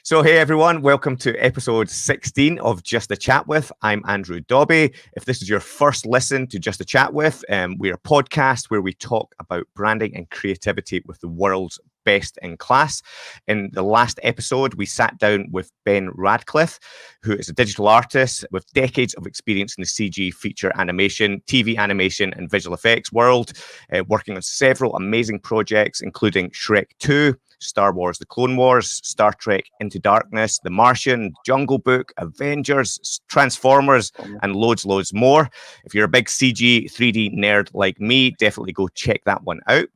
So, hey everyone, welcome to episode 16 of Just a Chat With. I'm Andrew Dobby. If this is your first listen to Just a Chat With, we're a podcast where we talk about branding and creativity with the world's best in class. In the last episode, we sat down with Ben Radcliffe, who is a digital artist with decades of experience in the CG, feature animation, TV animation, and visual effects world, working on several amazing projects, including Shrek 2, Star Wars, The Clone Wars, Star Trek Into Darkness, The Martian, Jungle Book, Avengers, Transformers, and loads more. If you're a big CG 3D nerd like me, definitely go check that one out.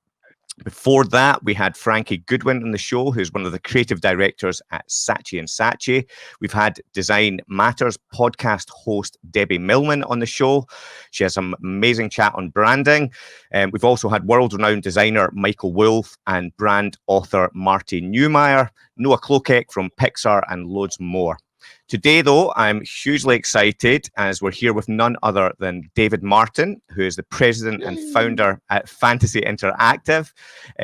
Before that, we had Frankie Goodwin on the show, who's one of the creative directors at Saatchi & Saatchi. We've had Design Matters podcast host Debbie Millman on the show. She has some amazing chat on branding. We've also had world-renowned designer Michael Wolff and brand author Marty Neumeier, Noah Klokek from Pixar, and loads more. Today, though, I'm hugely excited as we're here with none other than David Martin, who is the president and founder at Fantasy Interactive,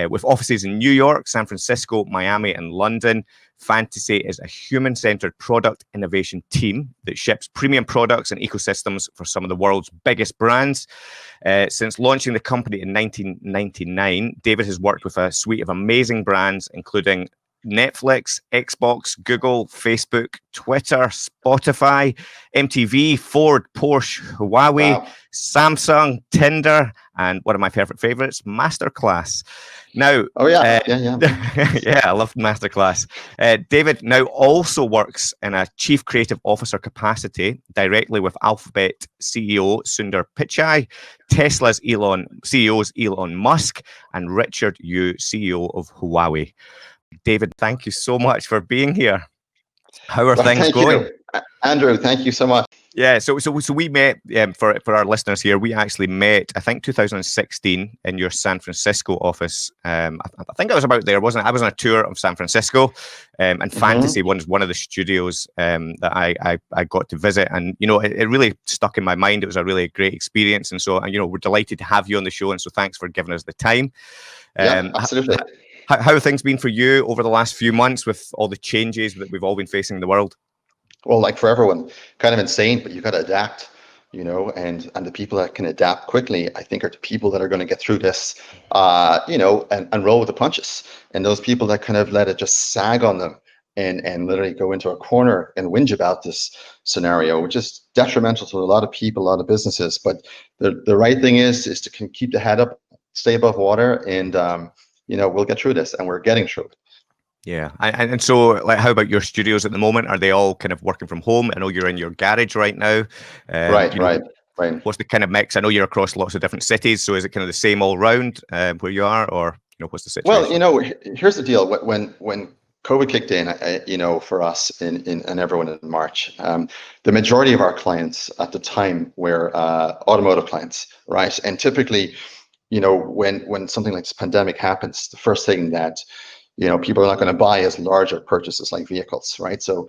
with offices in New York, San Francisco, Miami, and London. Fantasy is a human-centered product innovation team that ships premium products and ecosystems for some of the world's biggest brands. Since launching the company in 1999, David has worked with a suite of amazing brands, including Netflix, Xbox, Google, Facebook, Twitter, Spotify, MTV, Ford, Porsche, Huawei, Samsung, Tinder, and one of my favorites, Masterclass. Now, yeah, I love Masterclass. David now also works in a chief creative officer capacity directly with Alphabet CEO Sundar Pichai, Tesla's CEO's Elon Musk, and Richard Yu, CEO of Huawei. David, thank you so much for being here. How are things going? Andrew, thank you so much. Yeah, so we met, for our listeners here, we actually met, I think, 2016 in your San Francisco office. I think I was about there, wasn't I? I was on a tour of San Francisco, and Fantasy was one of the studios that I got to visit. And, you know, it really stuck in my mind. It was a really great experience. And so, you know, we're delighted to have you on the show. And so thanks for giving us the time. Yeah, absolutely. How have things been for you over the last few months with all the changes that we've all been facing in the world? Well, like for everyone, kind of insane, but you got to adapt, you know, and the people that can adapt quickly, I think, are the people that are going to get through this, you know, and roll with the punches. And those people that kind of let it just sag on them and literally go into a corner and whinge about this scenario, which is detrimental to a lot of people, a lot of businesses. But the right thing is to keep the head up, stay above water, and you know, we'll get through this, and we're getting through it. Yeah, and so, like, how about your studios at the moment? Are they all kind of working from home? I know you're in your garage right now. Right. What's the kind of mix? I know you're across lots of different cities, so is it kind of the same all round where you are, or, you know, what's the situation? Well, you know, here's the deal. When COVID kicked in, you know, for us and everyone in March, the majority of our clients at the time were automotive clients, right? And typically, you know, when something like this pandemic happens, the first thing that, you know, people are not going to buy is larger purchases like vehicles, right? So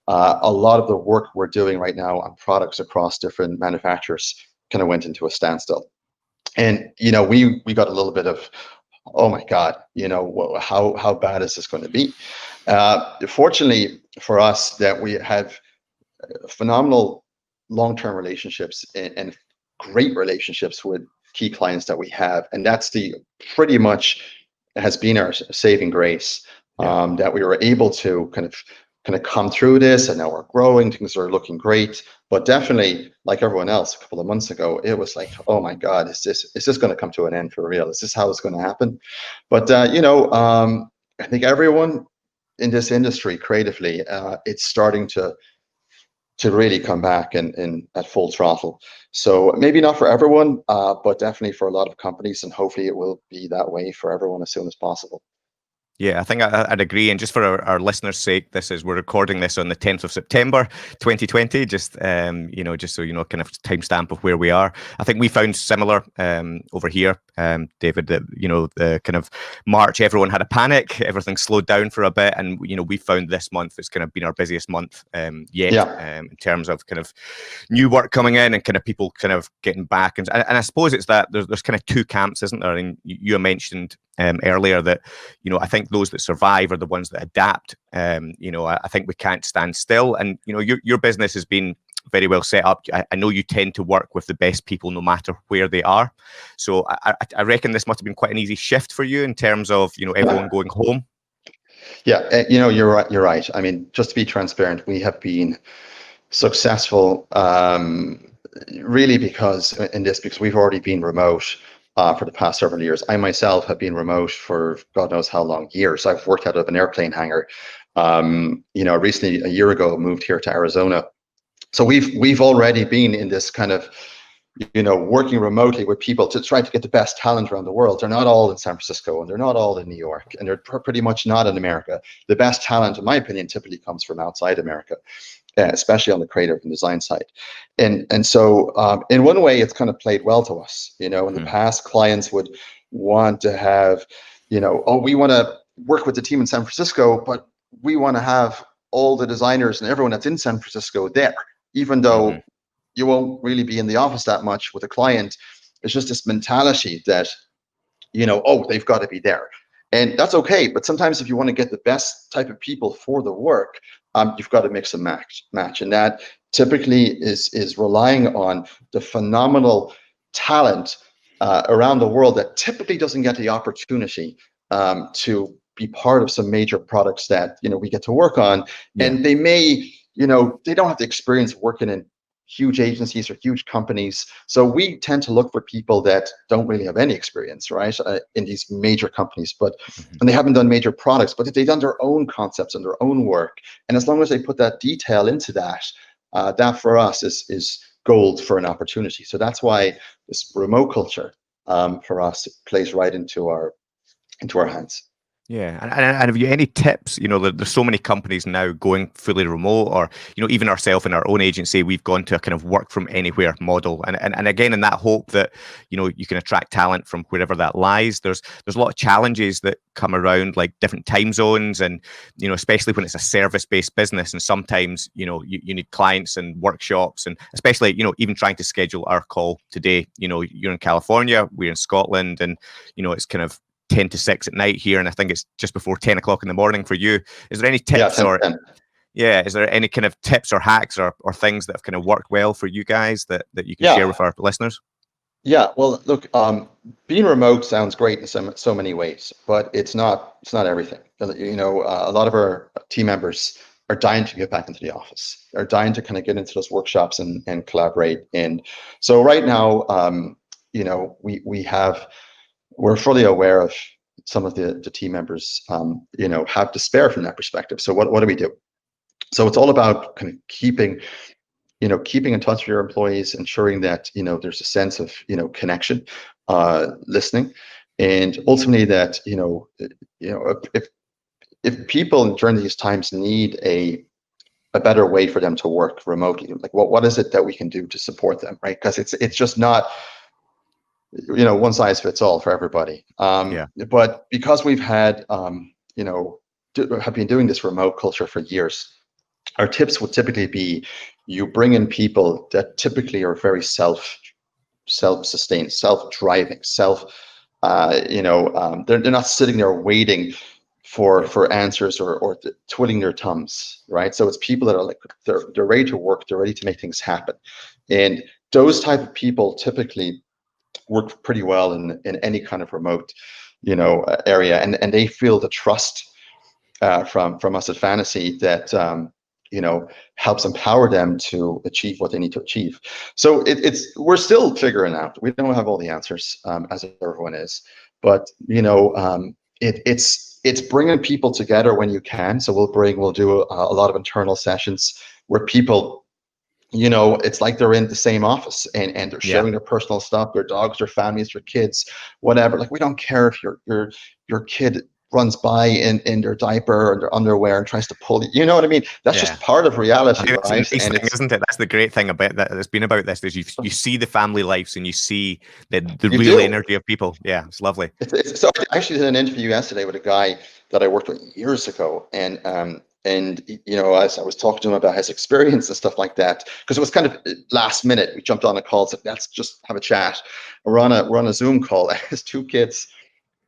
a lot of the work we're doing right now on products across different manufacturers kind of went into a standstill. And, you know, we got a little bit of, oh my God, you know, how bad is this going to be? Fortunately for us, that we have phenomenal long-term relationships and great relationships with key clients that we have, and that's the pretty much has been our saving grace, that we were able to kind of come through this, and now we're growing, things are looking great. But definitely, like everyone else a couple of months ago, it was like, oh my God, is this going to come to an end for real? Is this how it's going to happen? But you know, I think everyone in this industry creatively, it's starting to really come back and at full throttle. So maybe not for everyone, but definitely for a lot of companies, and hopefully it will be that way for everyone as soon as possible. Yeah, I think I'd agree. And just for our listeners' sake, we're recording this on the 10th of September, 2020. Just you know, just so you know, kind of timestamp of where we are. I think we found similar over here, David. That, you know, the kind of March, everyone had a panic. Everything slowed down for a bit, and, you know, we found this month it's kind of been our busiest month yet, in terms of kind of new work coming in and kind of people kind of getting back. And I suppose it's that there's kind of two camps, isn't there? And you mentioned earlier, that, I think those that survive are the ones that adapt. I think we can't stand still. And, your business has been very well set up. I know you tend to work with the best people no matter where they are. So I reckon this must have been quite an easy shift for you in terms of, everyone going home. Yeah, you're right. You're right. I mean, just to be transparent, we have been successful really because we've already been remote for the past several years. I myself have been remote for God knows how long, years. I've worked out of an airplane hangar. Recently, a year ago, moved here to Arizona. So we've already been in this kind of, working remotely with people to try to get the best talent around the world. They're not all in San Francisco, and they're not all in New York, and they're pretty much not in America. The best talent, in my opinion, typically comes from outside America, especially on the creative and design side. And so in one way, it's kind of played well to us. In the past, clients would want to have, we want to work with the team in San Francisco, but we want to have all the designers and everyone that's in San Francisco there, even though you won't really be in the office that much with a client. It's just this mentality that, they've got to be there. And that's okay. But sometimes if you want to get the best type of people for the work, you've got to mix and match. And that typically is relying on the phenomenal talent around the world that typically doesn't get the opportunity to be part of some major products that, we get to work on. Yeah. And they may, they don't have the experience working in huge agencies or huge companies. So we tend to look for people that don't really have any experience, right, in these major companies, and they haven't done major products, but they've done their own concepts and their own work. And as long as they put that detail into that, that for us is gold for an opportunity. So that's why this remote culture for us plays right into our hands. Yeah, and have you any tips? There's so many companies now going fully remote, or even ourselves in our own agency, we've gone to a kind of work from anywhere model, and again, in that hope that you can attract talent from wherever that lies. There's a lot of challenges that come around, like different time zones, and especially when it's a service-based business, and sometimes you need clients and workshops, and especially even trying to schedule our call today. You're in California, we're in Scotland, and it's kind of 10 to 6 at night here, and I think it's just before 10 o'clock in the morning for you. Is there any tips is there any kind of tips or hacks or things that have kind of worked well for you guys that you can share with our listeners? Yeah, well, look, being remote sounds great in so many ways, but it's not everything. A lot of our team members are dying to get back into the office. They're dying to kind of get into those workshops and collaborate. And so right now, we're fully aware of some of the team members, have despair from that perspective. So what do we do? So it's all about kind of keeping in touch with your employees, ensuring that, there's a sense of, connection, listening, and ultimately that, if people during these times need a better way for them to work remotely, like what is it that we can do to support them, right? Because it's just not, one size fits all for everybody. But because we've had, have been doing this remote culture for years, our tips would typically be you bring in people that typically are very self-sustained, self-driving, they're not sitting there waiting for answers or twiddling their thumbs, right? So it's people that are like, they're ready to work, they're ready to make things happen. And those type of people typically work pretty well in any kind of remote, area, and they feel the trust from us at Fantasy that helps empower them to achieve what they need to achieve. So we're still figuring out. We don't have all the answers, as everyone is, but it's bringing people together when you can. So we'll do a lot of internal sessions where people, it's like they're in the same office and they're sharing their personal stuff, their dogs, their families, their kids, whatever. Like, we don't care if your kid runs by in their diaper or their underwear and tries to pull you know what I mean? That's just part of reality, right? Nice thing, isn't it? That's the great thing about that. It's been about this is you see the family lives and you see the real energy of people. Yeah, it's lovely. So I actually did an interview yesterday with a guy that I worked with years ago, and as I was talking to him about his experience and stuff like that, because it was kind of last minute, we jumped on a call, said let's just have a chat. We're on a Zoom call. His two kids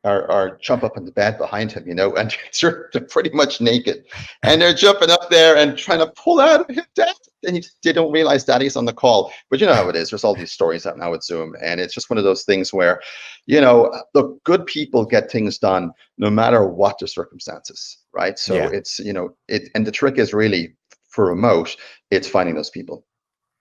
are jump up in the bed behind him, and they're pretty much naked, and they're jumping up there and trying to pull out of him, Dad, and they don't realize Daddy's on the call. But you know how it is. There's all these stories out now with Zoom, and it's just one of those things where, look, good people get things done no matter what the circumstances, right? So Yeah. it's and the trick is really for remote, it's finding those people.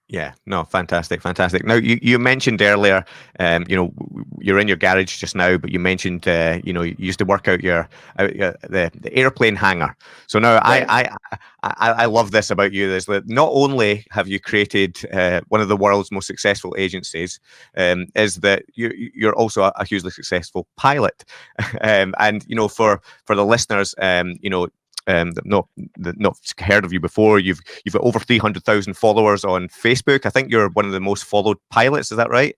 Yeah, no, fantastic. Now, you mentioned earlier, you're in your garage just now, but you mentioned, you used to work out the airplane hangar. So now Right. I love this about you is that not only have you created one of the world's most successful agencies, is that you're also a hugely successful pilot, and for the listeners, not heard of you before. You've got over 300,000 followers on Facebook. I think you're one of the most followed pilots. Is that right?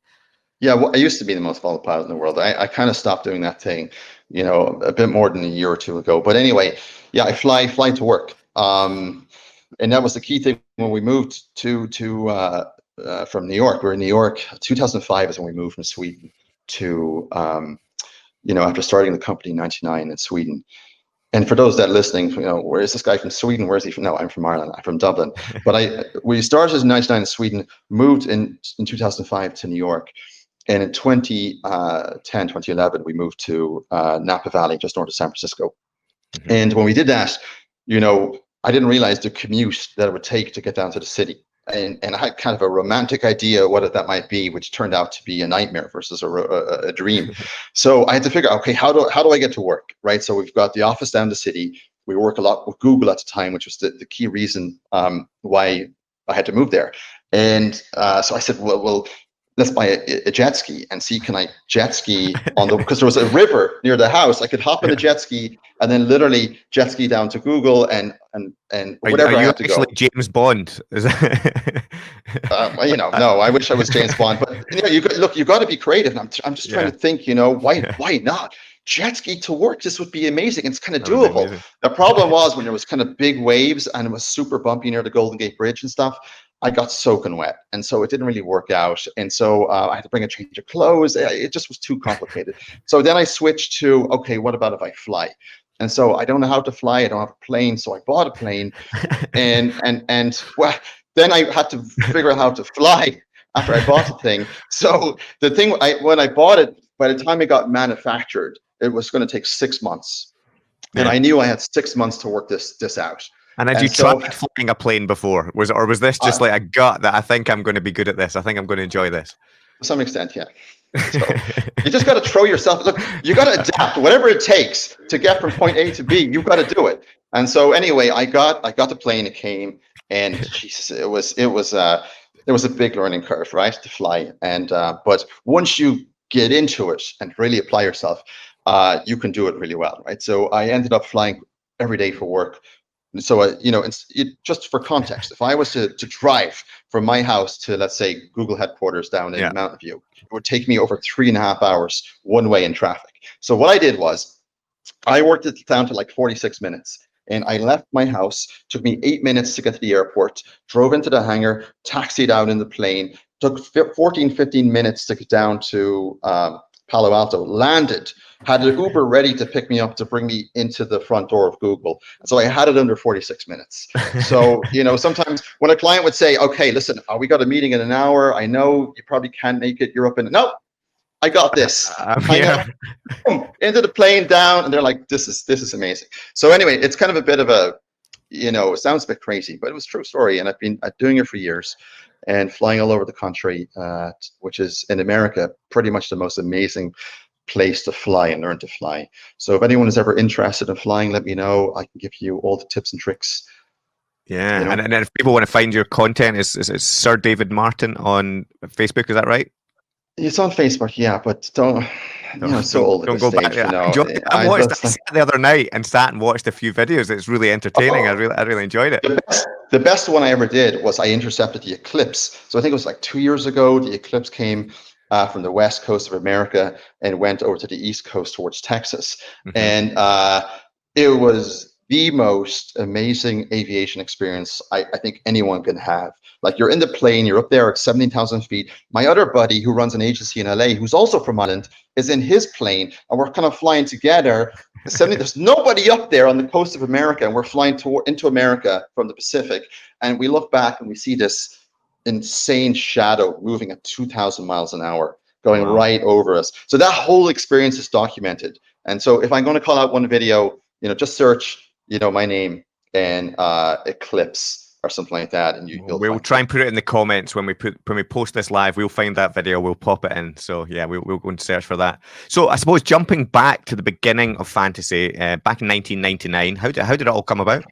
Yeah, well, I used to be the most followed pilot in the world. I kind of stopped doing that thing, a bit more than a year or two ago. But anyway, yeah, I fly to work. And that was the key thing when we moved from New York. We were in New York. 2005 is when we moved from Sweden to after starting the company in '99 in Sweden. And for those that are listening, where is this guy from Sweden? Where is he from? No, I'm from Ireland. I'm from Dublin. But we started in '99 in Sweden, moved in 2005 to New York. And in 2010, 2011, we moved to Napa Valley, just north of San Francisco. Mm-hmm. And when we did that, I didn't realize the commute that it would take to get down to the city. And I had kind of a romantic idea what that might be, which turned out to be a nightmare versus a dream. So I had to figure out, okay, how do I get to work, right? So we've got the office down the city. We work a lot with Google at the time, which was the key reason why I had to move there. And so I said, well, let's buy a jet ski and see, can I jet ski because there was a river near the house. I could hop on the jet ski and then literally jet ski down to Google and whatever I had to go. James Bond? Is that No, I wish I was James Bond, but you got to be creative. And I'm just trying to think, why not jet ski to work? This would be amazing. It's kind of doable. The problem was when there was kind of big waves and it was super bumpy near the Golden Gate Bridge and stuff, I got soaking wet. And so it didn't really work out. And so I had to bring a change of clothes. It just was too complicated. So then I switched to, okay, what about if I fly? And so I don't know how to fly. I don't have a plane. So I bought a plane and well, then I had to figure out how to fly after I bought the thing. So the thing, when I bought it, by the time it got manufactured, it was going to take 6 months. And I knew I had 6 months to work this out. And had you tried flying a plane before? Was this just like a gut that I think I'm going to be good at this? I think I'm going to enjoy this. To some extent, yeah. So you just got to throw yourself. Look, you got to adapt. Whatever it takes to get from point A to B, you've got to do it. And so anyway, I got the plane. It came, and Jesus, it was a big learning curve, right, to fly. And but once you get into it and really apply yourself, you can do it really well, right? So I ended up flying every day for work. So, just for context, if I was to drive from my house to, let's say, Google headquarters down in Mountain View, it would take me over 3.5 hours one way in traffic. So what I did was I worked it down to like 46 minutes. And I left my house, took me 8 minutes to get to the airport, drove into the hangar, taxied out in the plane, took 14, 15 minutes to get down to Palo Alto, landed, had an Uber ready to pick me up to bring me into the front door of Google. So I had it under 46 minutes. So, sometimes when a client would say, okay, listen, we got a meeting in an hour. I know you probably can't make it. You're up in, no, I got this. Boom, into the plane, down, and they're like, this is amazing. So anyway, it's kind of a bit of a, it sounds a bit crazy, but it was a true story. And I've been doing it for years and flying all over the country, which is in America, pretty much the most amazing place to fly and learn to fly. So if anyone is ever interested in flying, let me know. I can give you all the tips and tricks. Yeah, and if people want to find your content, is Sir David Martin on Facebook? Is that right? It's on Facebook, yeah, but don't so old at this stage. I watched that the other night and sat and watched a few videos. It's really entertaining. I really enjoyed it. The best one I ever did was I intercepted the eclipse. So I think it was like 2 years ago. The eclipse came from the west coast of America and went over to the east coast towards Texas. Mm-hmm. And it was the most amazing aviation experience I think anyone can have. Like, you're in the plane, you're up there at 17,000 feet. My other buddy who runs an agency in LA, who's also from Ireland, is in his plane, and we're kind of flying together. There's nobody up there on the coast of America, and we're flying into America from the Pacific. And we look back and we see this insane shadow moving at 2,000 miles an hour going right over us. So that whole experience is documented. And so if I'm going to call out one video, just search, my name and Eclipse or something like that, and we'll try and put it in the comments when we post this live. We'll find that video, we'll pop it in. So yeah, we'll go and search for that. So I suppose jumping back to the beginning of fantasy, back in 1999, how did it all come about?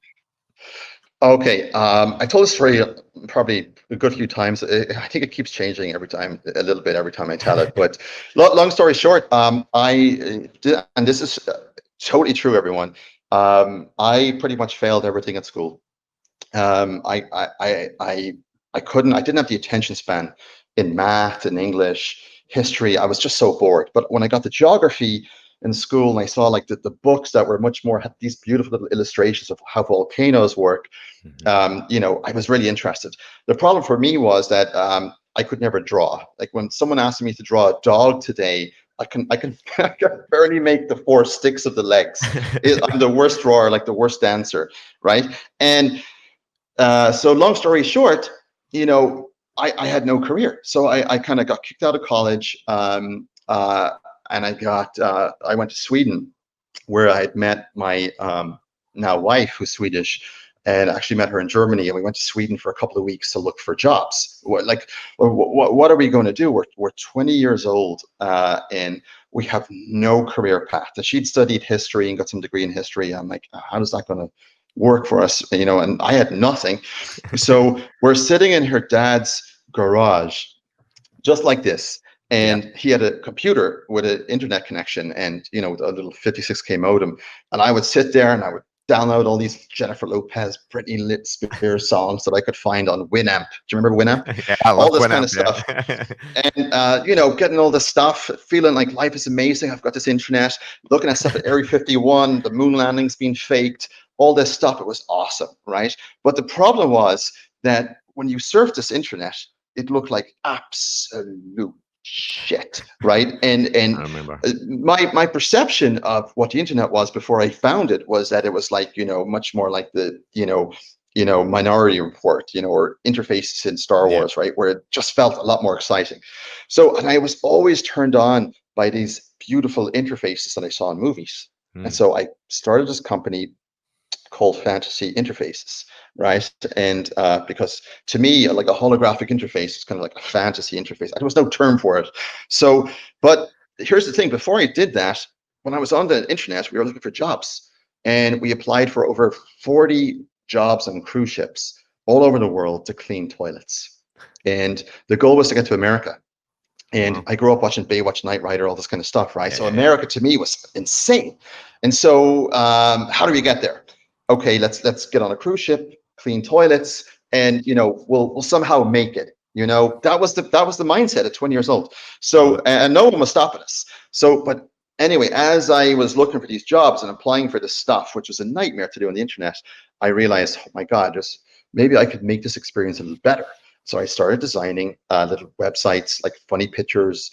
Okay, I told this story probably a good few times. I think it keeps changing every time, a little bit every time I tell it. But long story short, I did, and this is totally true, everyone. I pretty much failed everything at school. I didn't have the attention span in math and English, history. I was just so bored. But when I got the geography in school and I saw like the books that were much more, had these beautiful little illustrations of how volcanoes work, I was really interested. The problem for me was that I could never draw. Like, when someone asked me to draw a dog today, I can barely make the 4 sticks of the legs. I'm the worst drawer, like the worst dancer, right? And so long story short, I had no career. So I kind of got kicked out of college, and I went to Sweden, where I had met my now wife, who's Swedish, and actually met her in Germany. And we went to Sweden for a couple of weeks to look for jobs. What are we going to do? We're 20 years old, and we have no career path. And she'd studied history and got some degree in history. I'm like, how is that going to work for us? And I had nothing. So we're sitting in her dad's garage, just like this. And he had a computer with an internet connection and, with a little 56K modem. And I would sit there and I would download all these Jennifer Lopez, Britney Spears songs that I could find on Winamp. Do you remember Winamp? Yeah, I love all this Winamp, kind of stuff. And, getting all this stuff, feeling like life is amazing. I've got this internet, looking at stuff at Area 51, the moon landing's been faked, all this stuff. It was awesome, right? But the problem was that when you surfed this internet, it looked like absolute shit, right? And I remember. my perception of what the internet was before I found it was that it was like, much more like the Minority Report, or interfaces in Star Wars, right, where it just felt a lot more exciting. So, and I was always turned on by these beautiful interfaces that I saw in movies. And so I started this company called Fantasy Interfaces, right? And because to me, like, a holographic interface is kind of like a fantasy interface. There was no term for it. So, but here's the thing: before I did that, when I was on the internet, we were looking for jobs, and we applied for over 40 jobs on cruise ships all over the world to clean toilets. And the goal was to get to America. And I grew up watching Baywatch, Knight Rider, all this kind of stuff, right? So America to me was insane. And so how do we get there? Okay, let's get on a cruise ship, clean toilets, and we'll somehow make it. That was the mindset at 20 years old. So, and no one was stopping us. So, but anyway, as I was looking for these jobs and applying for this stuff, which was a nightmare to do on the internet, I realized, oh my God, maybe I could make this experience a little better. So I started designing little websites like funny pictures,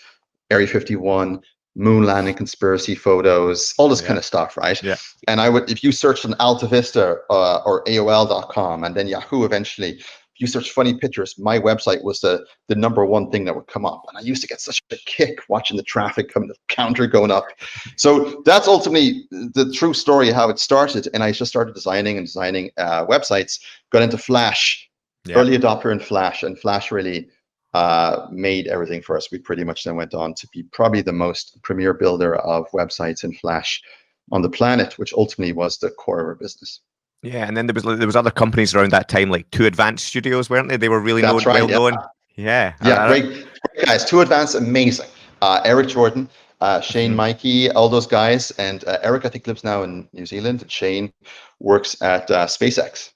Area 51, moon landing conspiracy photos, all this kind of stuff, right? Yeah. And I would, if you searched on Alta Vista or AOL.com and then Yahoo eventually, if you search funny pictures, my website was the number one thing that would come up. And I used to get such a kick watching the traffic coming, the counter going up. So that's ultimately the true story of how it started. And I just started designing websites, got into Flash, early adopter in Flash, and Flash really made everything for us. We pretty much then went on to be probably the most premier builder of websites in Flash on the planet, which ultimately was the core of our business. Yeah, and then there was other companies around that time, like Too Advanced Studios, weren't they? They were really well known. Yeah, great guys. Too Advanced, amazing. Eric Jordan, Shane Mikey, all those guys, and Eric I think lives now in New Zealand, and Shane works at SpaceX.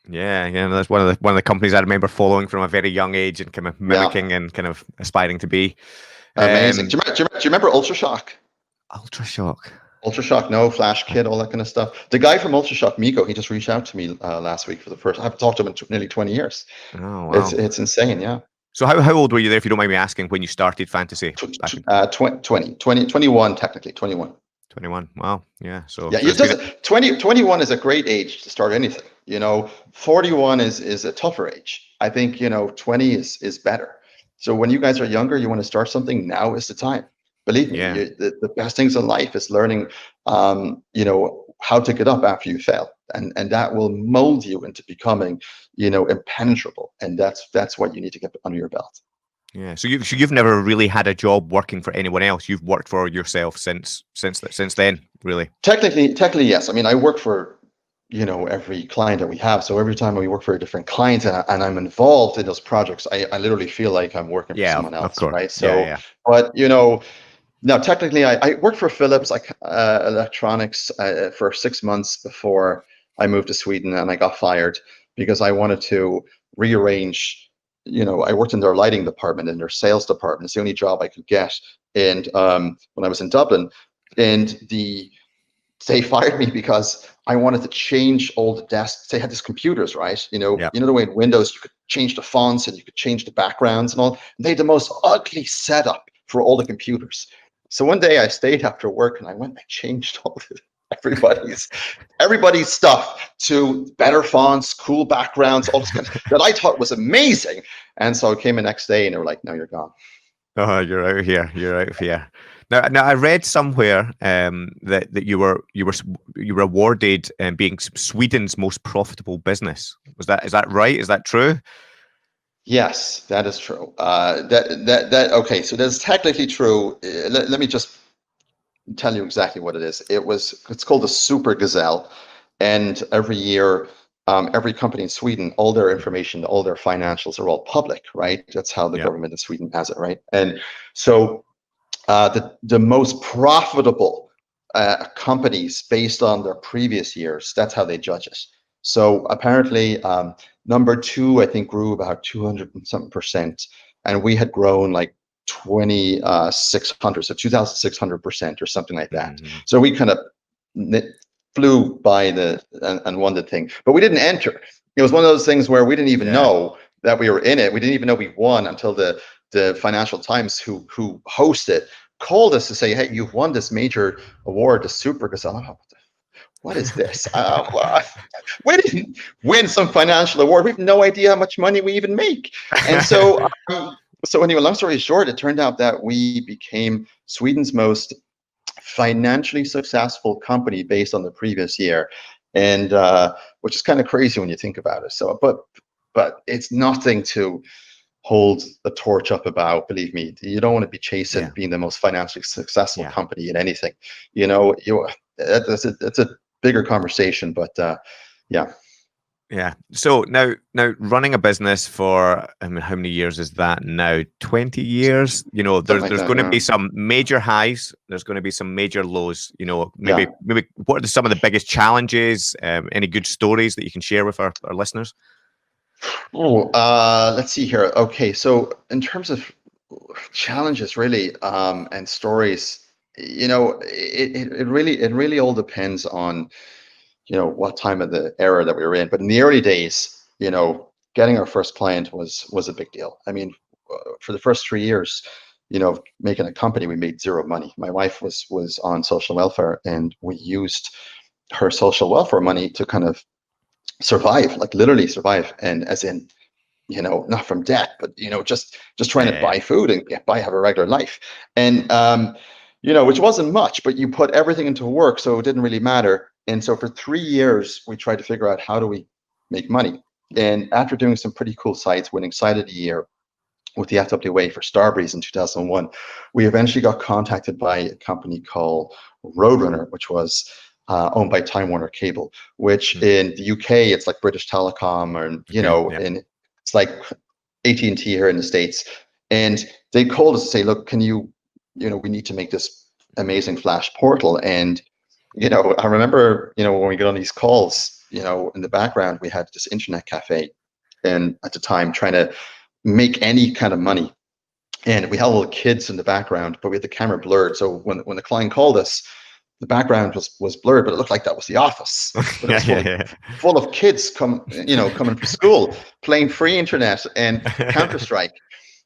Yeah, that's one of the companies I remember following from a very young age and kind of mimicking and kind of aspiring to be. Amazing. Do you remember Ultrashock? Ultrashock. Ultrashock, no, Flash Kit, all that kind of stuff. The guy from Ultrashock, Miko, he just reached out to me last week for the first. I haven't talked to him in nearly 20 years. Oh wow. It's insane, yeah. So how old were you there, if you don't mind me asking, when you started fantasy back in 21, technically 21. 21? Wow. Yeah. So Yeah, so it it's been doesn't 21 is a great age to start anything. 41 is a tougher age. I think, 20 is better. So when you guys are younger, you want to start something, now is the time. Believe me, yeah. the best things in life is learning, how to get up after you fail. And that will mold you into becoming, impenetrable. And that's what you need to get under your belt. Yeah. So you've never really had a job working for anyone else. You've worked for yourself since then, really. Technically, yes. I mean, I work for, every client that we have. So every time we work for a different client and I'm involved in those projects, I literally feel like I'm working for Yeah, someone of else, course. right? Yeah, So, yeah. but, now technically I worked for Philips, like electronics, for 6 months before I moved to Sweden, and I got fired because I wanted to rearrange. I worked in their lighting department, in their sales department. It's the only job I could get. And when I was in Dublin, and they fired me because I wanted to change all the desks. They had these computers, right? Yeah. The way in Windows you could change the fonts and you could change the backgrounds and all. And they had the most ugly setup for all the computers. So one day I stayed after work and I went and I changed all everybody's everybody's stuff to better fonts, cool backgrounds, all this kind of that I thought was amazing. And so I came the next day and they were like, "No, you're gone." Oh, you're out of here. You're out of here. Now I read somewhere that you were awarded being Sweden's most profitable business. Is that right? Is that true? Yes, that is true. That okay. So that's technically true. Let me just tell you exactly what it is. It's called the Super Gazelle, and every year, every company in Sweden, all their information, all their financials are all public, right? That's how the Yeah. government in Sweden has it, right? And so the most profitable companies based on their previous years, that's how they judge it. So apparently, number two, I think, grew about 200 and something percent, and we had grown like 2,600, so 2,600% or something like that. Hmm. So we kind of flew by and won the thing, but we didn't enter. It was one of those things where we didn't even Yeah. know that we were in it. We didn't even know we won until the Financial Times, who host it, called us to say, "Hey, you've won this major award, the Super Gazelle." What is this? We didn't win some financial award. We have no idea how much money we even make. And so anyway, long story short, it turned out that we became Sweden's most financially successful company based on the previous year, and which is kind of crazy when you think about it. So, but it's nothing to hold the torch up about. Believe me, you don't want to be chasing Yeah. being the most financially successful Yeah. company in anything. That's a bigger conversation, but yeah. Yeah. So now running a business for, I mean, how many years is that now? 20 years? Something There's like there's that. going to Yeah. be some major highs. There's going to be some major lows. Maybe Yeah. what are some of the biggest challenges? Any good stories that you can share with our listeners? Oh, let's see here. Okay, so in terms of challenges, really, and stories, it really all depends on what time of the era that we were in. But in the early days, getting our first client was a big deal. I mean, for the first 3 years, making a company, we made zero money. My wife was on social welfare, and we used her social welfare money to kind of survive, like literally survive, and as in, not from debt, but just trying to Yeah. buy food and have a regular life. And which wasn't much, but you put everything into work, so it didn't really matter. And so for 3 years, we tried to figure out, how do we make money. And after doing some pretty cool sites, winning site of the year with the FWA for Starbreeze in 2001, we eventually got contacted by a company called Roadrunner, which was owned by Time Warner Cable, which Mm. in the UK, it's like British Telecom, or, Okay. Yeah. it's like AT&T here in the States. And they called us to say, "Look, we need to make this amazing Flash portal." And, I remember, when we got on these calls, in the background, we had this internet cafe, and at the time trying to make any kind of money. And we had little kids in the background, but we had the camera blurred. So when the client called us, the background was blurred, but it looked like that was the office. But it was full of kids coming from school, playing free internet and Counter-Strike.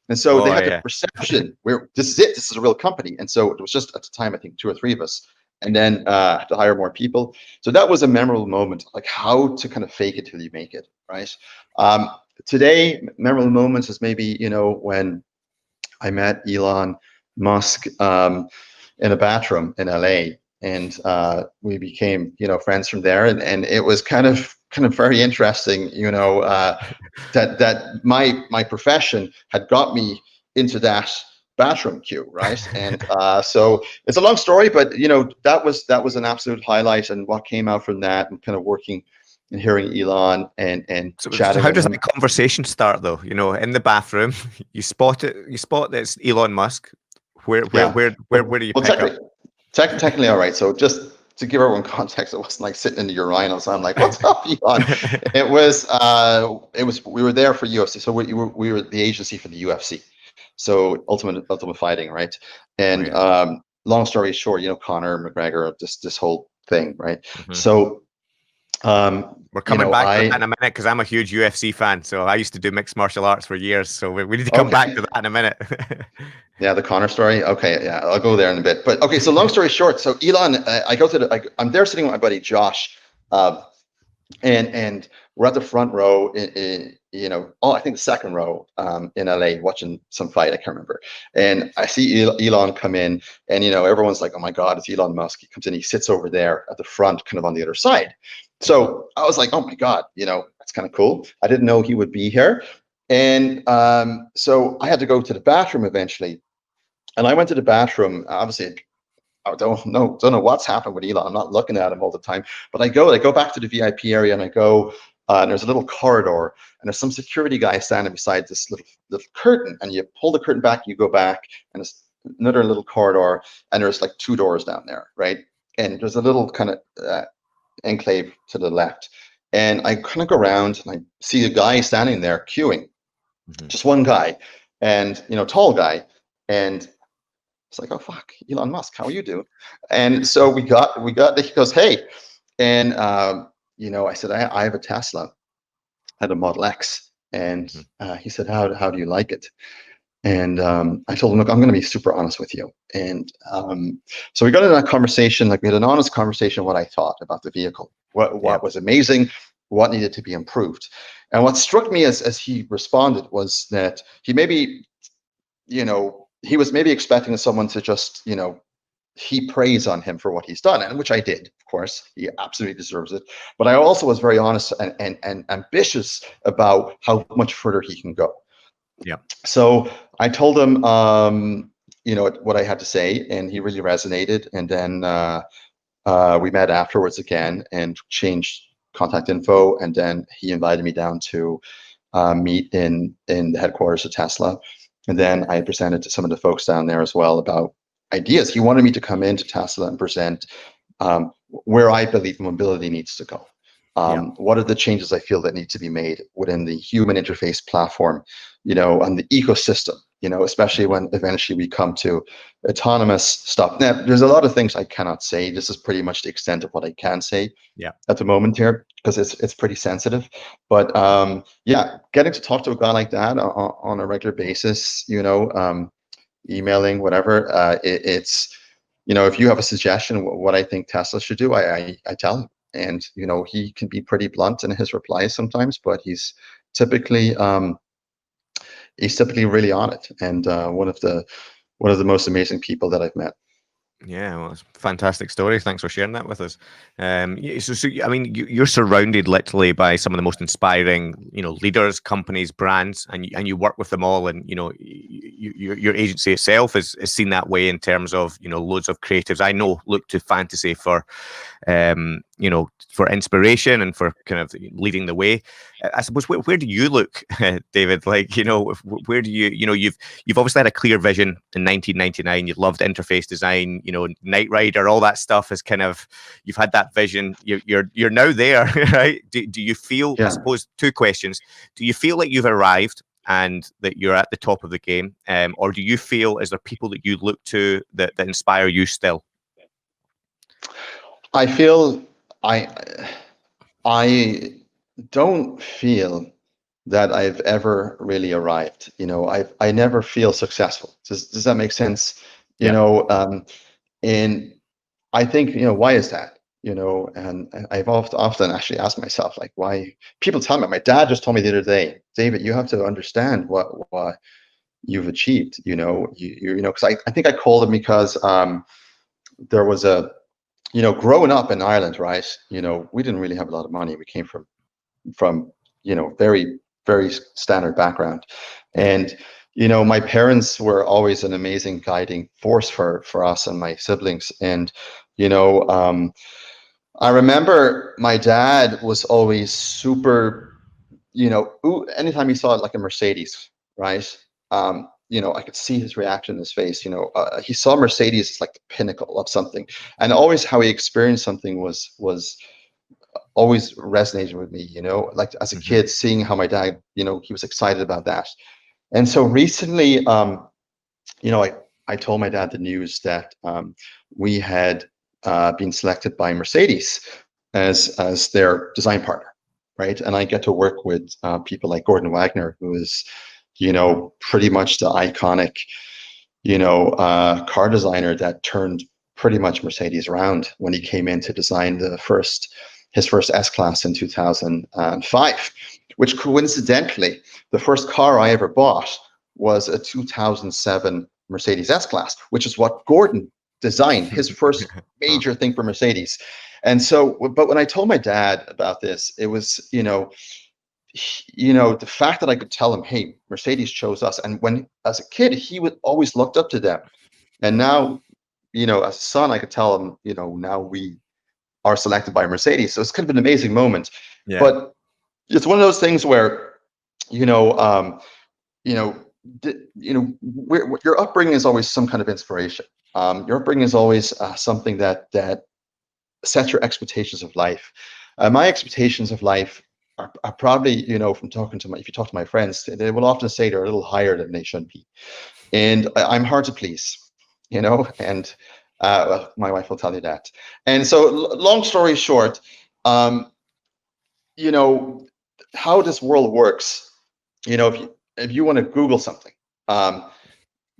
And so they had the perception where this is it, this is a real company. And so it was just at the time, I think 2 or 3 of us, and then to hire more people. So that was a memorable moment, like how to kind of fake it till you make it, right? Today, memorable moments is maybe, when I met Elon Musk in a bathroom in LA, and we became, friends from there. And it was kind of very interesting, that my profession had got me into that bathroom queue, right? And so it's a long story, but that was an absolute highlight, and what came out from that, and kind of working and hearing Elon and chatting. So how does that conversation start, though? In the bathroom, you spot that it's Elon Musk. Where do you pick up? Technically, all right. So just to give everyone context, it wasn't like sitting in the urinals. I'm like, "What's up, Elon?" It was. We were there for UFC. So we were the agency for the UFC. So Ultimate Fighting, right? And long story short, Conor McGregor, this whole thing, right? Mm-hmm. So we're coming back to that in a minute, because I'm a huge UFC fan. So I used to do mixed martial arts for years. So we need to come back to that in a minute. Yeah, the Connor story. Okay, yeah, I'll go there in a bit. But okay, so long story short, so Elon, I'm there sitting with my buddy Josh, and we're at the front row I think the second row in LA watching some fight. I can't remember. And I see Elon come in, and everyone's like, "Oh my God, it's Elon Musk." He comes in, he sits over there at the front, kind of on the other side. So I was like, "Oh my God, that's kind of cool." I didn't know he would be here. And so I had to go to the bathroom eventually. And I went to the bathroom. Obviously, I don't know what's happened with Elon. I'm not looking at him all the time. But I go back to the VIP area, and I go, and there's a little corridor, and there's some security guy standing beside this little curtain. And you pull the curtain back, you go back, and it's another little corridor, and there's like 2 doors down there, right? And there's a little kind of enclave to the left. And I kind of go around, and I see a guy standing there queuing, just one guy, and tall guy, and it's like, "Oh fuck, Elon Musk, how are you doing?" And so we got. He goes, "Hey," and I said, I have a Tesla, I had a Model X, and he said, "How do you like it?" And I told him, "Look, I'm going to be super honest with you." And so we got into that conversation. Like, we had an honest conversation what I thought about the vehicle, what was amazing, what needed to be improved. And what struck me as he responded was that he maybe, he was maybe expecting someone to just, heap praise on him for what he's done, and which I did, of course. He absolutely deserves it. But I also was very honest and ambitious about how much further he can go. Yeah. So I told him, what I had to say, and he really resonated. And then we met afterwards again and changed contact info. And then he invited me down to meet in the headquarters of Tesla. And then I presented to some of the folks down there as well about ideas. He wanted me to come into Tesla and present where I believe mobility needs to go. What are the changes I feel that need to be made within the human interface platform, and the ecosystem, especially when eventually we come to autonomous stuff. Now, there's a lot of things I cannot say. This is pretty much the extent of what I can say at the moment here, because it's pretty sensitive. But getting to talk to a guy like that on a regular basis, emailing, whatever, it's, if you have a suggestion what I think Tesla should do, I tell him. And he can be pretty blunt in his replies sometimes, but he's typically really on it, and one of the most amazing people that I've met. Yeah, well, it's a fantastic story. Thanks for sharing that with us. So I mean, you're surrounded literally by some of the most inspiring, leaders, companies, brands, and you work with them all. And your agency itself is seen that way in terms of loads of creatives I know look to fantasy for, for inspiration and for kind of leading the way. I suppose where do you look, David? Like, where do you've obviously had a clear vision in 1999. You loved interface design. Knight Rider, all that stuff is kind of, you've had that vision. You're now there, right? Do you feel? I suppose 2 questions. Do you feel like you've arrived and that you're at the top of the game, or do you feel is there people that you look to that inspire you still? I feel I I don't feel that I've ever really arrived. I never feel successful. Does that make sense? You Yeah. know, and I think, why is that? And I've often actually asked myself, like, why people tell me. My dad just told me the other day, David, you have to understand what you've achieved. Because I think I called him because there was growing up in Ireland, right? We didn't really have a lot of money. We came from very very standard background, Yeah. and my parents were always an amazing guiding force for us and my siblings. And I remember my dad was always super, anytime he saw like a Mercedes, right? I could see his reaction in his face. He saw Mercedes as like the pinnacle of something, and always how he experienced something was always resonated with me. Like as a Hmm. kid, seeing how my dad, he was excited about that. And so recently, I told my dad the news that we had been selected by Mercedes as their design partner, right? And I get to work with people like Gordon Wagner, who is, pretty much the iconic, car designer that turned pretty much Mercedes around when he came in to design his first S Class in 2005, which coincidentally, the first car I ever bought was a 2007 Mercedes S Class, which is what Gordon designed, his first Huh. major thing for Mercedes. And so, but when I told my dad about this, it was, the fact that I could tell him, hey, Mercedes chose us. And when, as a kid, he would always looked up to them. And now, as a son, I could tell him, now we are selected by Mercedes. So it's kind of an amazing moment. Yeah. But it's one of those things where, you know, um, you know, your upbringing is always some kind of inspiration. Your upbringing is always something that sets your expectations of life. My expectations of life are probably, from talking to if you talk to my friends, they will often say they're a little higher than they should be. And I'm hard to please, and well, my wife will tell you that. And so, long story short, um, you know, how this world works, if you want to Google something, um,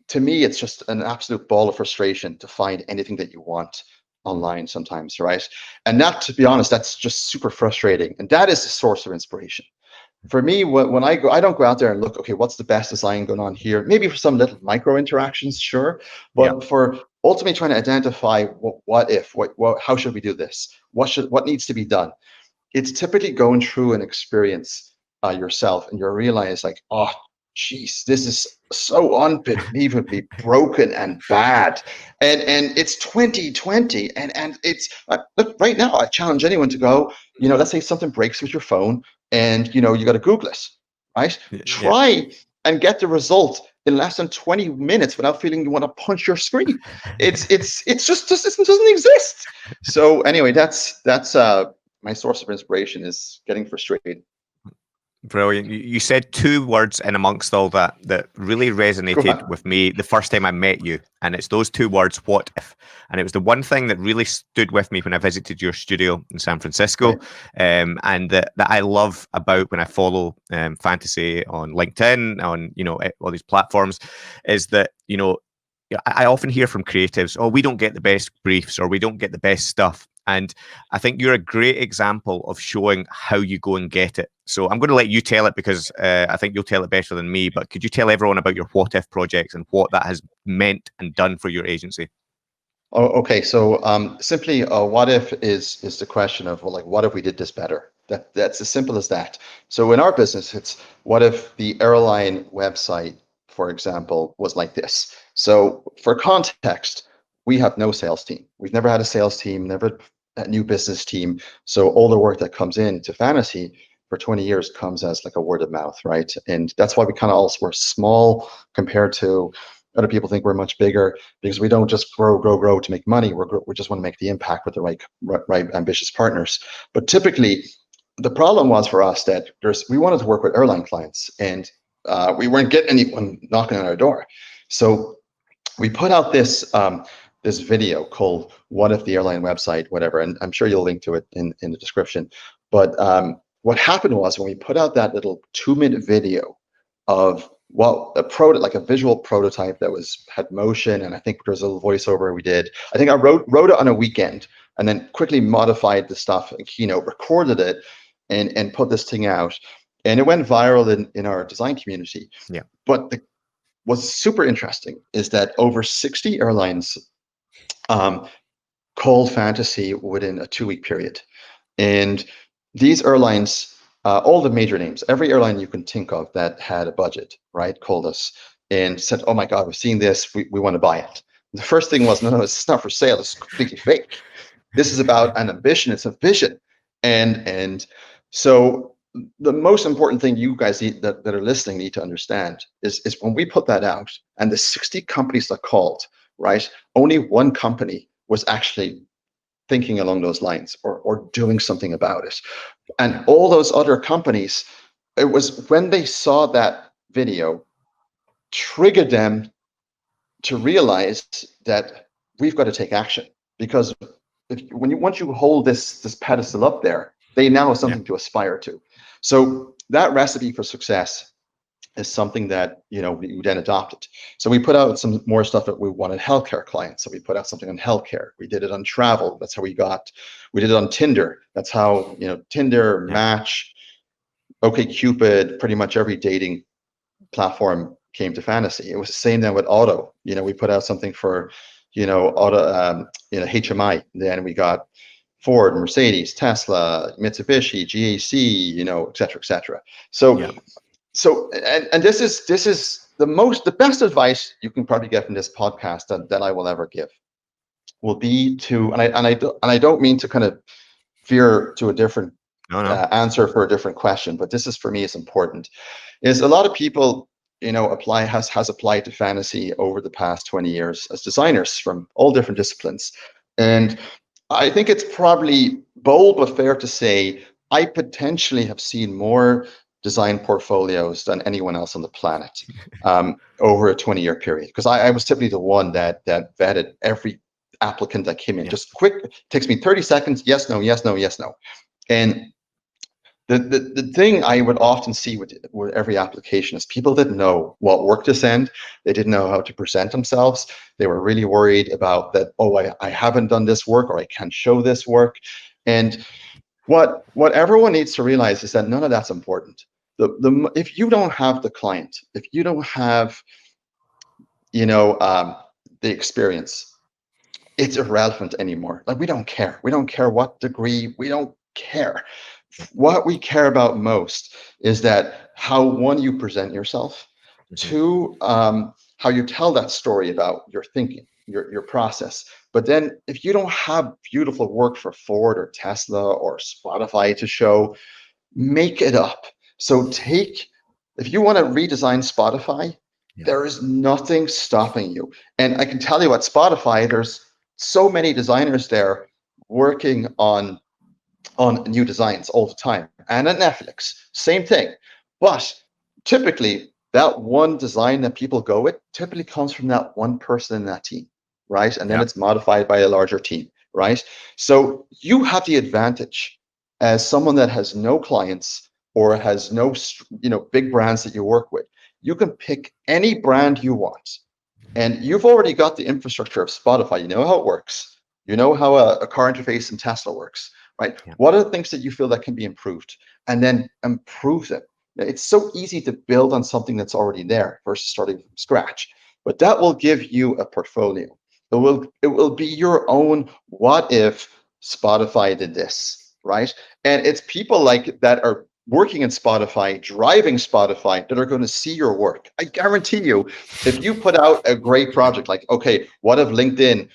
to me, it's just an absolute ball of frustration to find anything that you want online sometimes, right? And that, to be honest, that's just super frustrating. And that is the source of inspiration. For me, when I go, I don't go out there and look, okay, what's the best design going on here? Maybe for some little micro interactions, sure. Yeah. But for ultimately trying to identify what if, how should we do this? What needs to be done? It's typically going through an experience yourself, and you realize like, oh, geez, this is so unbelievably broken and bad, and it's 2020, and it's look, right now I challenge anyone to go, let's say something breaks with your phone, and you got to Google it, right? Yeah. Try and get the result in less than 20 minutes without feeling you want to punch your screen. It's just it doesn't exist. So anyway, that's my source of inspiration is getting frustrated. Brilliant. You said two words in amongst all that really Go resonated on. with me the first time I met you. And it's those two words, what if? And it was the one thing that really stood with me when I visited your studio in San Francisco. Right. And that I love about when I follow fantasy on LinkedIn, on, all these platforms, is that, I often hear from creatives, oh, we don't get the best briefs or we don't get the best stuff. And I think you're a great example of showing how you go and get it. So I'm going to let you tell it because I think you'll tell it better than me. But could you tell everyone about your what if projects and what that has meant and done for your agency? Oh, okay. So simply, what if is the question of, well, like, what if we did this better? That's as simple as that. So in our business, it's what if the airline website, for example, was like this. So for context, we have no sales team. We've never had a sales team, never a new business team. So all the work that comes in to Fantasy for 20 years comes as like a word of mouth, right? And that's why we kind of also we're small compared to other people think we're much bigger because we don't just grow to make money. We just want to make the impact with the right ambitious partners. But typically, the problem was for us that we wanted to work with airline clients, and we weren't getting anyone knocking on our door. So we put out this video called "What If the Airline Website," whatever, and I'm sure you'll link to it in the description. But what happened was when we put out that little 2-minute video of like a visual prototype that had motion, and I think there's a little voiceover we did. I think I wrote it on a weekend and then quickly modified the stuff in Keynote, recorded it, and put this thing out, and it went viral in our design community. Yeah. But what's super interesting is that over 60 airlines called Fantasy within a 2-week period. And these airlines, all the major names, every airline you can think of that had a budget, right, called us and said, "Oh my God, we've seen this. We want to buy it." The first thing was, no, it's not for sale. It's completely fake. This is about an ambition. It's a vision. And so the most important thing you guys that are listening need to understand is when we put that out and the 60 companies that called, right, only one company was actually thinking along those lines or doing something about it. And all those other companies, it was when they saw that video, triggered them to realize that we've got to take action. Because once you hold this pedestal up there, they now have something to aspire to. So that recipe for success is something that we then adopted. So we put out some more stuff that we wanted healthcare clients. So we put out something on healthcare. We did it on travel. That's how we did it on Tinder. That's how Tinder, Match, OkCupid, pretty much every dating platform came to Fantasy. It was the same then with auto. We put out something for auto, HMI. Then we got Ford, Mercedes, Tesla, Mitsubishi, GAC, et cetera, et cetera. So and this is the best advice you can probably get from this podcast that I will ever give will be to, and I don't mean to kind of veer to a different answer for a different question, but this is, for me, is important, is a lot of people has applied to Fantasy over the past 20 years as designers from all different disciplines. And I think it's probably bold but fair to say I potentially have seen more design portfolios than anyone else on the planet over a 20-year period, because I was typically the one that vetted every applicant that came in. Just quick, takes me 30 seconds, yes, no, yes, no, yes, no. And the thing I would often see with every application is people didn't know what work to send. They didn't know how to present themselves. They were really worried about that, I haven't done this work, or I can't show this work. And what everyone needs to realize is that none of that's important. If you don't have the client, if you don't have the experience, it's irrelevant anymore. Like, we don't care. We don't care what degree. We don't care. What we care about most is that how, one, you present yourself, two, how you tell that story about your thinking, your process. But then if you don't have beautiful work for Ford or Tesla or Spotify to show, make it up. So if you want to redesign Spotify, there is nothing stopping you. And I can tell you at Spotify, there's so many designers there working on new designs all the time. And at Netflix, same thing. But typically, that one design that people go with typically comes from that one person in that team, right? And then it's modified by a larger team, right? So you have the advantage as someone that has no clients or has no big brands that you work with. You can pick any brand you want. And you've already got the infrastructure of Spotify. You know how it works. You know how a car interface in Tesla works, right? What are the things that you feel that can be improved? And then improve them. It's so easy to build on something that's already there versus starting from scratch. But that will give you a portfolio. It will be your own, what if Spotify did this, right? And it's people like that are working in Spotify, driving Spotify, that are going to see your work. I guarantee you, if you put out a great project, like, okay, what if LinkedIn,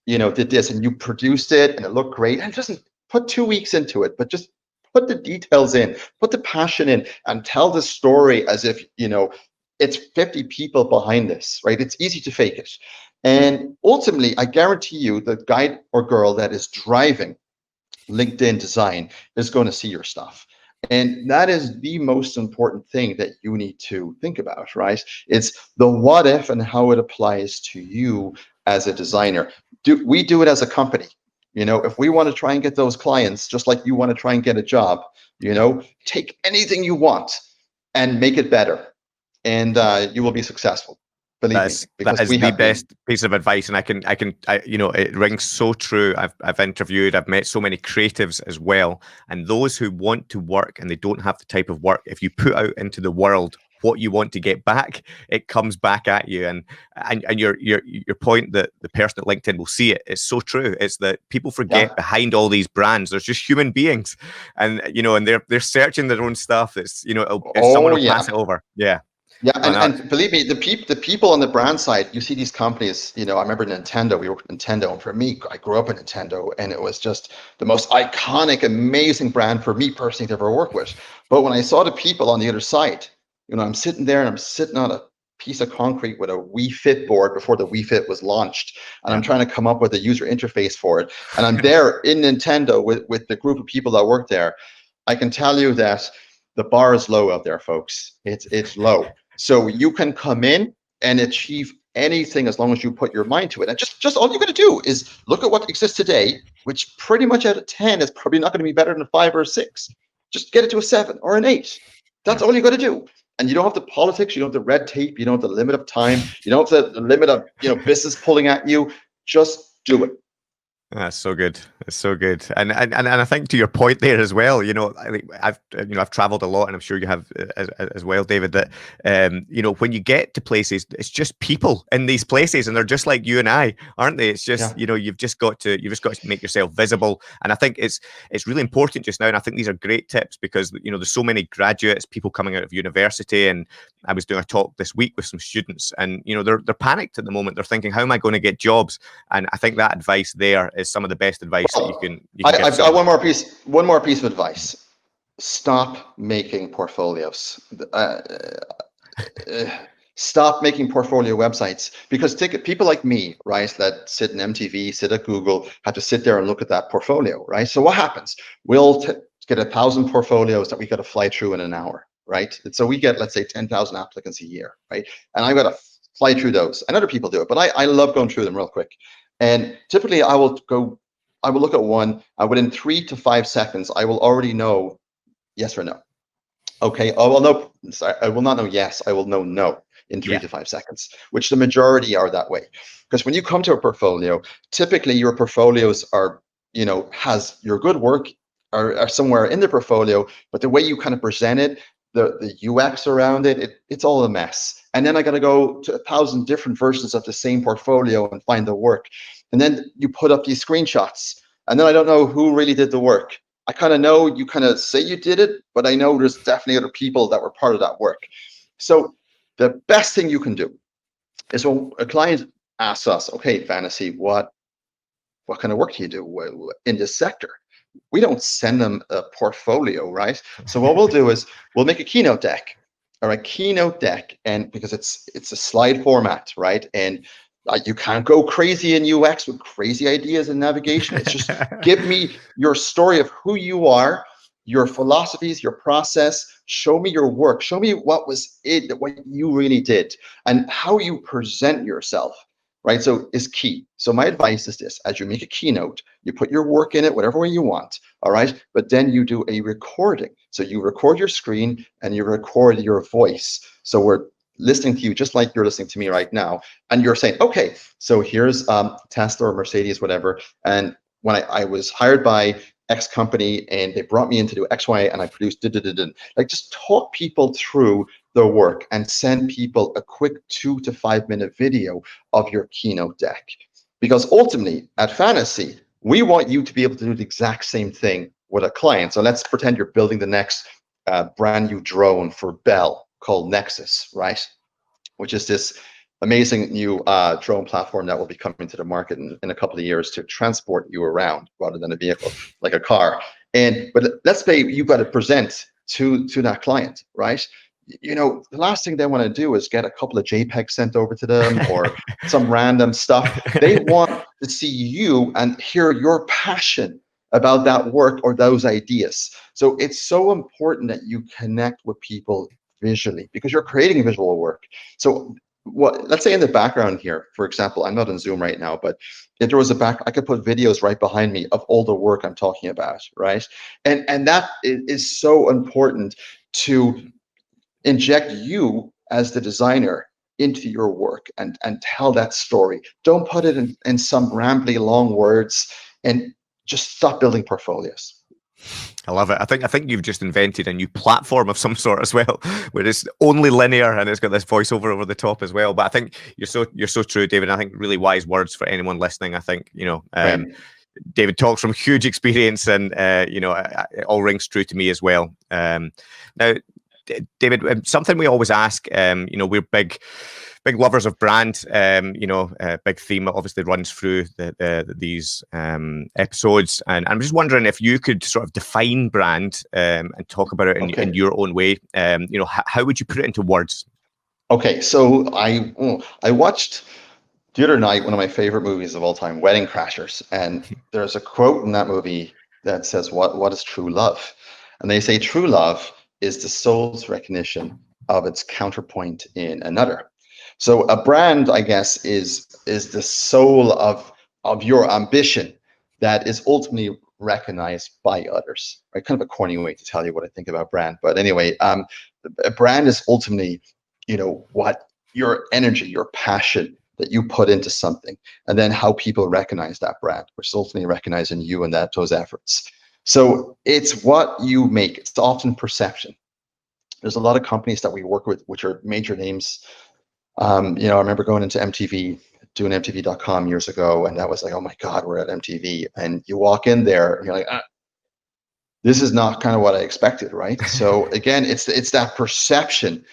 did this, and you produced it and it looked great, and just put 2 weeks into it, but just put the details in, put the passion in, and tell the story as if, it's 50 people behind this, right? It's easy to fake it. And ultimately, I guarantee you, the guy or girl that is driving LinkedIn design is going to see your stuff. And that is the most important thing that you need to think about, right? It's the what if and how it applies to you as a designer. We do it as a company. If we want to try and get those clients, just like you want to try and get a job, take anything you want and make it better, and you will be successful. Believe me, That because is we the have been. best piece of advice, and it rings so true. I've interviewed, I've met so many creatives as well, and those who want to work and they don't have the type of work. If you put out into the world what you want to get back, it comes back at you. And your point that the person at LinkedIn will see it is so true. It's that people forget Yeah. behind all these brands, there's just human beings, and and they're searching their own stuff. It's someone Oh will pass yeah. it over. Yeah. Yeah, Oh, no, and believe me, the people on the brand side, you see these companies. I remember Nintendo. We worked with Nintendo, and for me, I grew up in Nintendo, and it was just the most iconic, amazing brand for me personally to ever work with. But when I saw the people on the other side, I'm sitting there and I'm sitting on a piece of concrete with a Wii Fit board before the Wii Fit was launched, and I'm yeah. trying to come up with a user interface for it, and I'm there in Nintendo with the group of people that work there. I can tell you that the bar is low out there, folks. It's low. So you can come in and achieve anything as long as you put your mind to it. And just all you got to do is look at what exists today, which pretty much out of 10 is probably not going to be better than a 5 or a 6. Just get it to a 7 or an 8. That's Yeah. all you got to do. And you don't have the politics, you don't have the red tape, you don't have the limit of time, you don't have the limit of business pulling at you. Just do it. That's so good. It's so good, and I think to your point there as well. I think I've traveled a lot, and I'm sure you have as well, David. That when you get to places, it's just people in these places, and they're just like you and I, aren't they? It's just Yeah. you've just got to make yourself visible, and I think it's really important just now. And I think these are great tips because there's so many graduates, people coming out of university, and I was doing a talk this week with some students, and they're panicked at the moment. They're thinking, how am I going to get jobs? And I think that advice there is some of the best advice that Well, you can give I've got someone. one more piece of advice. Stop making portfolios. Uh, uh, Stop making portfolio websites, because people like me, right, that sit in MTV, sit at Google, have to sit there and look at that portfolio, right? So what happens? We'll get 1,000 portfolios that we got to fly through in an hour, right? And so we get, let's say, 10,000 applicants a year, right? And I've got to fly through those, and other people do it, but I love going through them real quick. And typically I will look at one, and within 3 to 5 seconds, I will already know yes or no. Okay, I will know. Sorry, I will not know yes. I will know no in three Yeah. to 5 seconds, which the majority are that way. Because when you come to a portfolio, typically your portfolios are, has your good work are somewhere in the portfolio, but the way you kind of present it, the UX around it, it's all a mess. And then I got to go to 1,000 different versions of the same portfolio and find the work. And then you put up these screenshots, and then I don't know who really did the work. I kind of know you kind of say you did it, but I know there's definitely other people that were part of that work. So the best thing you can do is when a client asks us, okay, Fantasy, what kind of work do you do in this sector? We don't send them a portfolio, right? So what we'll do is we'll make a keynote deck, all right, keynote deck, and because it's a slide format, right? And you can't go crazy in UX with crazy ideas in navigation. It's just give me your story of who you are, your philosophies, your process. Show me your work. Show me what was it, what you really did, and how you present yourself. Right, so is key. So my advice is this: as you make a keynote, you put your work in it, whatever way you want. All right, but then you do a recording. So you record your screen and you record your voice. So we're listening to you just like you're listening to me right now, and you're saying, okay, so here's Tesla or Mercedes, whatever. And when I was hired by X company and they brought me in to do X, Y, and I produced like just talk people through the work and send people a quick 2 to 5 minute video of your keynote deck. Because ultimately at Fantasy, we want you to be able to do the exact same thing with a client. So let's pretend you're building the next brand new drone for Bell called Nexus, right? Which is this amazing new drone platform that will be coming to the market in a couple of years to transport you around rather than a vehicle like a car. But let's say you've got to present to that client, right? The last thing they want to do is get a couple of JPEGs sent over to them or some random stuff. They want to see you and hear your passion about that work or those ideas. So it's so important that you connect with people visually because you're creating visual work. So let's say in the background here, for example, I'm not on Zoom right now, but if there was I could put videos right behind me of all the work I'm talking about, right? And that is so important to inject you as the designer into your work and tell that story. Don't put it in some rambly long words, and just stop building portfolios. I love it. I think you've just invented a new platform of some sort as well, where it's only linear and it's got this voiceover over the top as well. But I think you're so true, David. I think really wise words for anyone listening. I think Right. David talks from huge experience, and it all rings true to me as well. Now, David, something we always ask, we're big lovers of brand. Big theme that obviously runs through these episodes, and I'm just wondering if you could sort of define brand and talk about it in your own way. How would you put it into words? Okay, so I watched the other night one of my favorite movies of all time, Wedding Crashers, and there's a quote in that movie that says, "What is true love?" And they say true love is the soul's recognition of its counterpoint in another. So a brand, I guess, is the soul of your ambition that is ultimately recognized by others. Right? Kind of a corny way to tell you what I think about brand, but anyway, a brand is ultimately, what your energy, your passion that you put into something, and then how people recognize that brand, which is ultimately recognizing you and those efforts. So it's what you make. It's often perception. There's a lot of companies that we work with, which are major names. I remember going into MTV, doing MTV.com years ago, and that was like, oh my God, we're at MTV. And you walk in there, and you're like, this is not kind of what I expected, right? So again, it's that perception,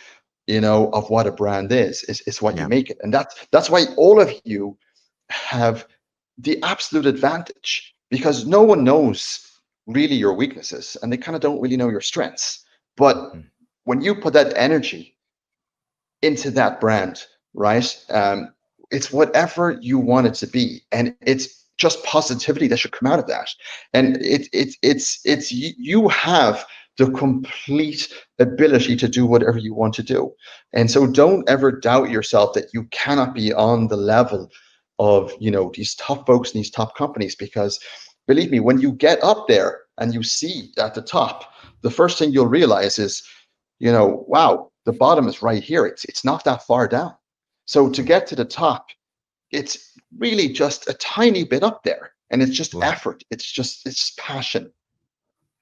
of what a brand is. It's what you make it, and that's why all of you have the absolute advantage, because no one knows really your weaknesses, and they kind of don't really know your strengths. But when you put that energy into that brand, right? It's whatever you want it to be, and it's just positivity that should come out of that. And it's you have the complete ability to do whatever you want to do. And so don't ever doubt yourself that you cannot be on the level of these top folks in these top companies, because believe me, when you get up there and you see at the top, the first thing you'll realize is, wow, the bottom is right here. It's not that far down. So to get to the top, it's really just a tiny bit up there, and it's just effort. It's passion.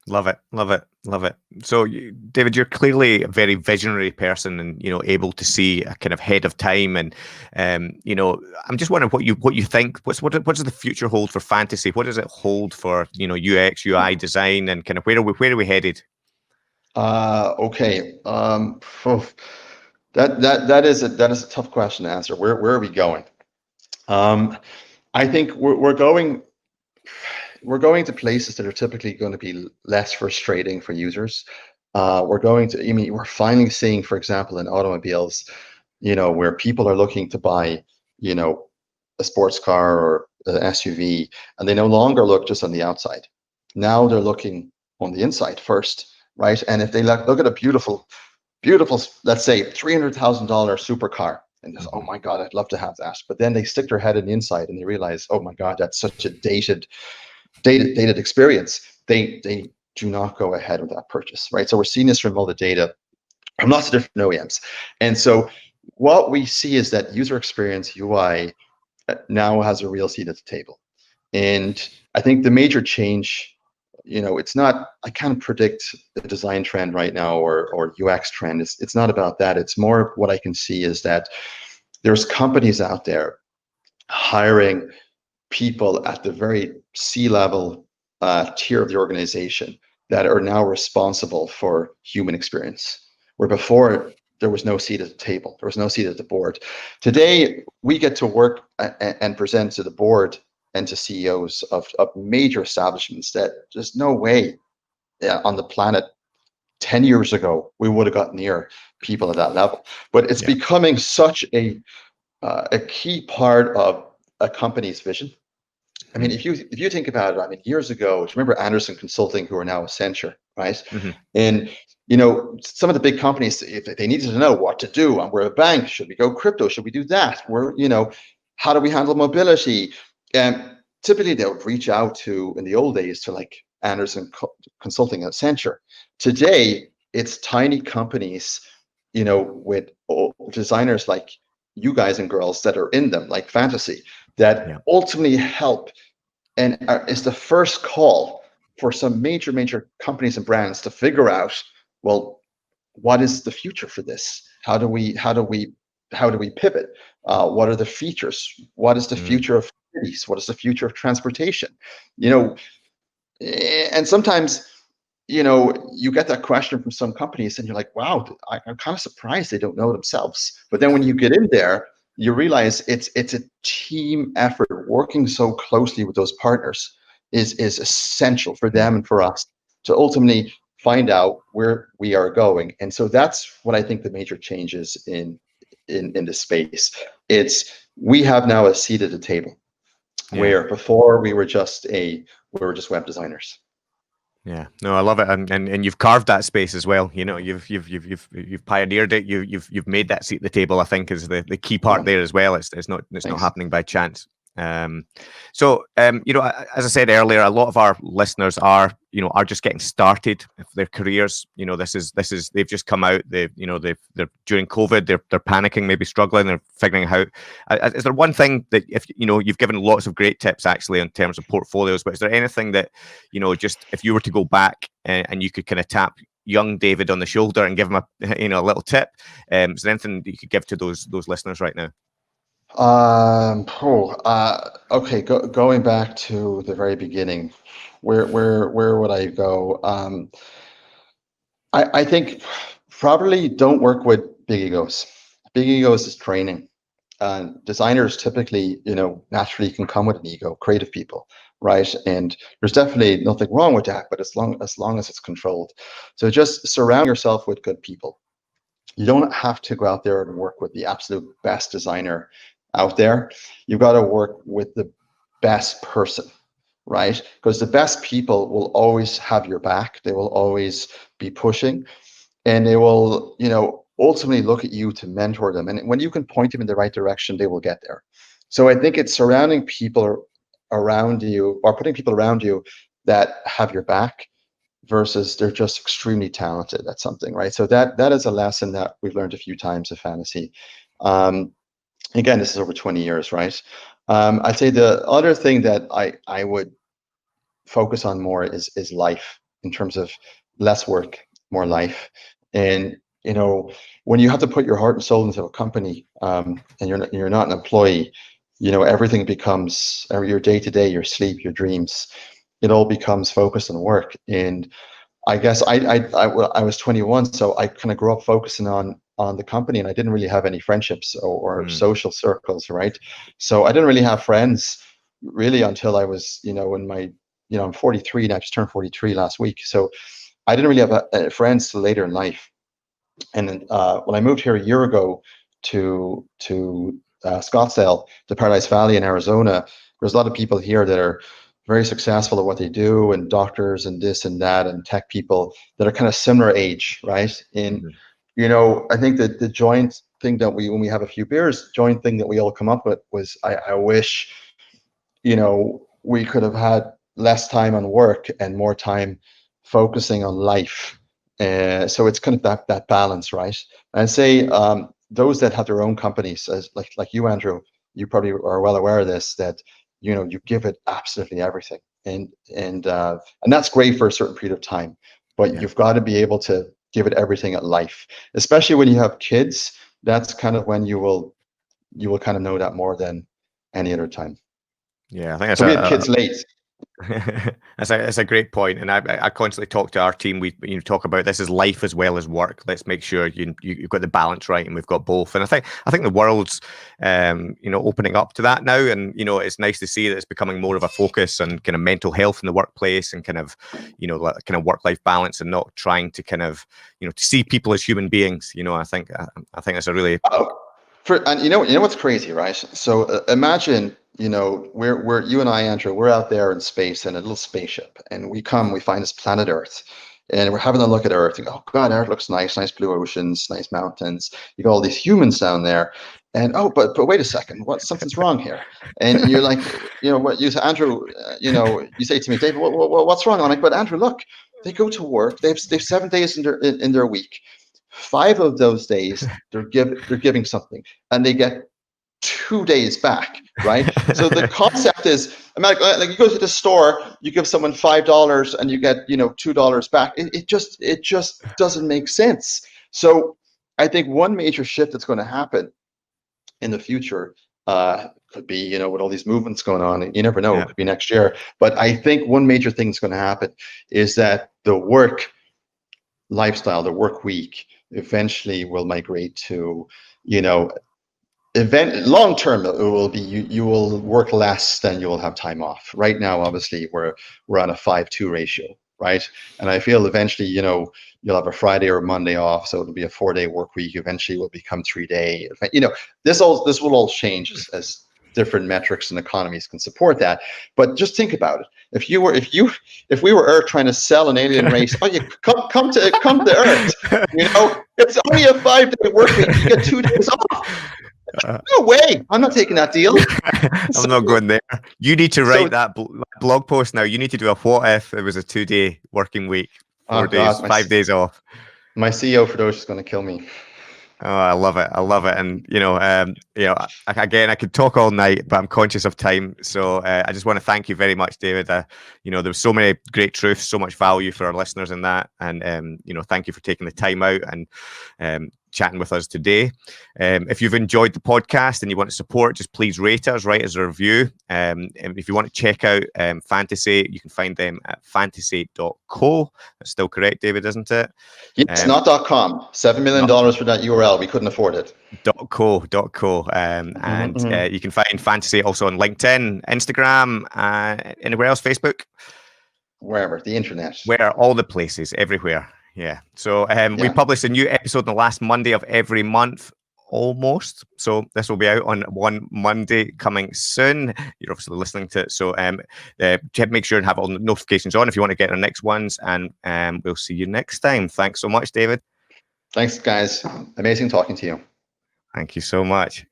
Love it, love it, love it. So, David, you're clearly a very visionary person, and able to see a kind of head of time. And I'm just wondering what you think. What does the future hold for fantasy? What does it hold for UX, UI design, and kind of where are we headed? Okay. That is a tough question to answer. Where are we going? I think we're going to places that are typically going to be less frustrating for users. We're finally seeing, for example, in automobiles, where people are looking to buy, a sports car or an SUV, and they no longer look just on the outside. Now they're looking on the inside first, right? And if they look at a beautiful, let's say $300,000 supercar, and just, oh my God, I'd love to have that. But then they stick their head in the inside and they realize, oh my God, that's such a dated experience. They do not go ahead with that purchase, right? So we're seeing this from all the data from lots of different OEMs. And so what we see is that user experience, UI, now has a real seat at the table. And I think the major change, it's not, I can't predict the design trend right now or UX trend. It's not about that. It's more what I can see is that there's companies out there hiring people at the very C-level tier of the organization that are now responsible for human experience, where before there was no seat at the table, there was no seat at the board. Today, we get to work and present to the board and to CEOs of major establishments that there's no way on the planet 10 years ago we would have got near people at that level. But it's becoming such a key part of a company's vision. I mean, if you think about it, I mean, years ago, do you remember Anderson Consulting, who are now Accenture, right? And some of the big companies, if they needed to know what to do, and we're a bank, should we go crypto? Should we do that? How do we handle mobility? And typically they would reach out to, in the old days, to like Anderson Consulting and Accenture. Today, it's tiny companies, with designers like you guys and girls that are in them, like Fantasy, that ultimately help and is the first call for some major companies and brands to figure out, well, what is the future for this? How do we pivot? What are the features? What is the future of cities? What is the future of transportation? And sometimes, you get that question from some companies and you're like, wow, I'm kind of surprised they don't know themselves. But then when you get in there, you realize it's a team effort. Working so closely with those partners is essential for them and for us to ultimately find out where we are going. And so that's what I think the major changes in the space. We have now a seat at the table, where before we were just web designers. Yeah, no, I love it, and you've carved that space as well. You've pioneered it. You've made that seat at the table. I think is the key part there as well. It's not happening by chance. So as I said earlier, a lot of our listeners are just getting started with their careers. This is they've just come out. They're during COVID, they're panicking, maybe struggling, they're figuring out. Is there one thing that if you've given lots of great tips actually in terms of portfolios, but is there anything that just if you were to go back and you could kind of tap young David on the shoulder and give him a little tip, is there anything that you could give to those listeners right now? Okay. Going back to the very beginning, where would I go? I think probably don't work with big egos. Big egos is training. Designers typically, naturally can come with an ego. Creative people, right? And there's definitely nothing wrong with that, but as long as it's controlled. So just surround yourself with good people. You don't have to go out there and work with the absolute best designer out there. You've got to work with the best person, right? Because the best people will always have your back. They will always be pushing, and they will, ultimately look at you to mentor them. And when you can point them in the right direction, they will get there. So I think it's surrounding people around you, or putting people around you that have your back, versus they're just extremely talented at something, right? So that is a lesson that we've learned a few times at Fantasy. Again, this is over 20 years, right? I'd say the other thing that I would focus on more is life, in terms of less work, more life. And when you have to put your heart and soul into a company, and you're not an employee, everything becomes your day to day, your sleep, your dreams. It all becomes focused on work. And I guess I was 21, so I kind of grew up focusing on the company, and I didn't really have any friendships or social circles, right? So I didn't really have friends really until I was, in my, I'm 43 and I just turned 43 last week. So I didn't really have friends till later in life. And then when I moved here a year ago to Scottsdale, to Paradise Valley in Arizona, there's a lot of people here that are very successful at what they do, and doctors and this and that, and tech people that are kind of similar age, right? And I think that the joint thing that when we have a few beers, joint thing that we all come up with was I wish, we could have had less time on work and more time focusing on life. So it's kind of that balance, right? And say those that have their own companies, as like you, Andrew, you probably are well aware of this, that you give it absolutely everything, and that's great for a certain period of time, but you've got to be able to give it everything at life, especially when you have kids. That's kind of when you will kind of know that more than any other time. Yeah, I think that's So we had kids late. That's a great point, and I constantly talk to our team. We talk about this as life as well as work. Let's make sure you've got the balance right, and we've got both. And I think the world's opening up to that now, and it's nice to see that it's becoming more of a focus on kind of mental health in the workplace, and kind of work-life balance, and not trying to kind of to see people as human beings. I think that's a really and you know what's crazy, right? So imagine, we're you and I, Andrew, we're out there in space in a little spaceship, and we find this planet Earth, and we're having a look at Earth. You go, oh God, Earth looks nice, nice blue oceans, nice mountains. You got all these humans down there, and oh, but wait a second, something's wrong here. And you're like, what you say, Andrew, you say to me, David, what's wrong? And I'm like, but Andrew, look, they go to work. They've 7 days in their week. 5 of those days they're giving something, and they get 2 days back, right? So the concept is, like you go to the store, you give someone $5 and you get $2 back. It just doesn't make sense. So I think one major shift that's going to happen in the future could be, with all these movements going on, you never know, it could be next year. But I think one major thing that's going to happen is that the work lifestyle, the work week, eventually will migrate to, long term. It will be you will work less than you will have time off. Right now, obviously, we're on a 5-2 ratio, right? And I feel eventually, you'll have a Friday or a Monday off, so it'll be a 4-day work week. Eventually, will become 3-day. This will all change as different metrics and economies can support that. But just think about it. If we were Earth trying to sell an alien race, oh, you come to Earth. It's only a 5-day work week. You get 2 days off. No way! I'm not taking that deal. I'm not going there. You need to write that blog post now. You need to do a what if it was a 2-day working week, 4 days, 5 days off. My CEO for those is going to kill me. Oh, I love it. And again, I could talk all night, but I'm conscious of time. So I just want to thank you very much, David. There was so many great truths, so much value for our listeners in that, and thank you for taking the time out and chatting with us today. If you've enjoyed the podcast and you want to support, just please rate us, write us a review. And if you want to check out Fantasy, you can find them at fantasy.co. That's still correct, David, isn't it? Yes, not .com. $7 million for that URL. We couldn't afford it. .co. You can find Fantasy also on LinkedIn, Instagram, anywhere else, Facebook? Wherever, the internet. Where all the places, everywhere. Yeah. So we publish a new episode on the last Monday of every month, almost. So this will be out on one Monday coming soon. You're obviously listening to it. So make sure and have all the notifications on if you want to get our next ones. And we'll see you next time. Thanks so much, David. Thanks, guys. Amazing talking to you. Thank you so much.